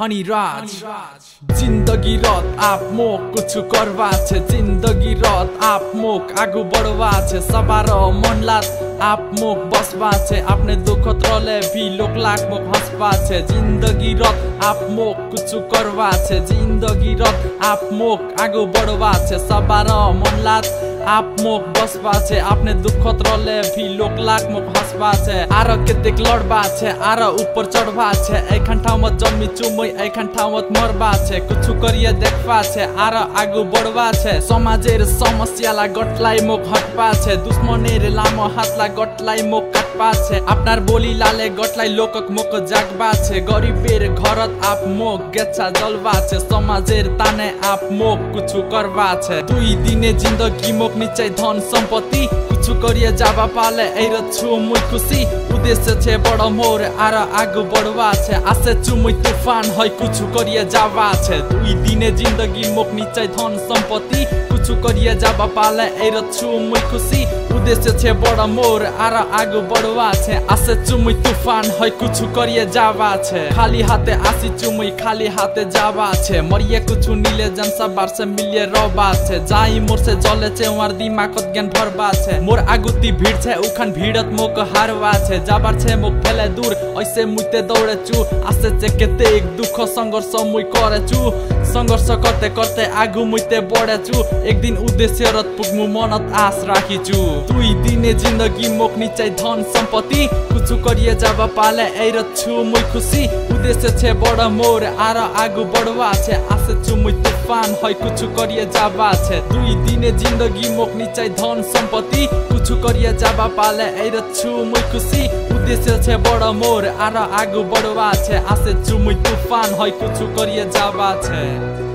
Honey राज जिंदगी रात आप मोक कुछ करवा छे जिंदगी रात आप मोक आगू बढ़वा छे सवार मन लात आप मोक बसवा छे आपने दुख त्रले भी लोक लाख मोक हंसवा छे जिंदगी रात आप मोक कुछ करवा छे जिंदगी रात आप मोक आगू बढ़वा छे सवार मन लात आप मोक बसवा छे आपने दुख त्रले भी लोक लाख मोक हंसवा छे आर केतेक लड़वा छे आर ऊपर चढ़वा छे एखन ठाउँ में जन्मी चुमै एखन ठाउँ में मरवा छे कुछ करिए देखवा छे आर आगू बढ़वा छे समाजेर समस्यालाई गटलाई मोक हटवा छे दुश्मनेर लामो हातलाई गटलाई मोक काटवा छे आपनार बोली लाले गटलाई लोकक मोक जागवा छे गरीबेर घरत आप मोक गेच्छा जलवा छे समाजेर ताने आप मोक कुछ करवा छे दुई दिने जिंदगी मोक निचै धन सम्पत्ति कुछ करिए जाबा पाले एरो छु मुई खुशी उद्देश्य छे बड़ मोर आर आगू बढ़वा छे आसे छु मुई तूफान है कुछ करिए जाबा छे दुई दिने जिंदगी मोक निचै धन सम्पत्ति कुछ करिए जाबा पाले एरो छु मुई खुशी उद्देश्य छे बड़ मोर आर आगू बढ़वा छे आसे छु मुई तूफान है कुछ करिए जाबा छे खाली हाथे आसी छु मुई खाली हाथे जाबा छे मरिए कुछ नीले जनसा बार से मिलिए रबा छे जाई मोर से जले छे वार दिमागत ज्ञान भरबा छे मोर आगुती भीड़ छे उखन भीड़त मोक हारवा छे जाबार छे मोक फेले दूर ऐसे मुइते दौड़े छु आसे छे केते एक दुख संघर्ष मुई करे छु संघर्ष करते करते आगू मुइते बढ़े छु एक दिन उद्देश्य रत पुग्मु मनत आस राखी छु दुई दिने जिंदगी मोक निचै धन सम्पत्ति कुछ करिए जाबा पाले एरत छु मुई खुशी उद्देश्य छे बड़ मोर आर आगू बढ़वा छे आसे छु मुई तूफान है कुछ करिए जाबा छे दुई दिने जिंदगी मोक निचै धन सम्पत्ति कुछ करिए जाबा पाले एरत छु मुई खुशी उद्देश्य छे बड़ मोर आर आगू बढ़वा छे आसे छु मुई तूफान है कुछ करिए जाबा छे।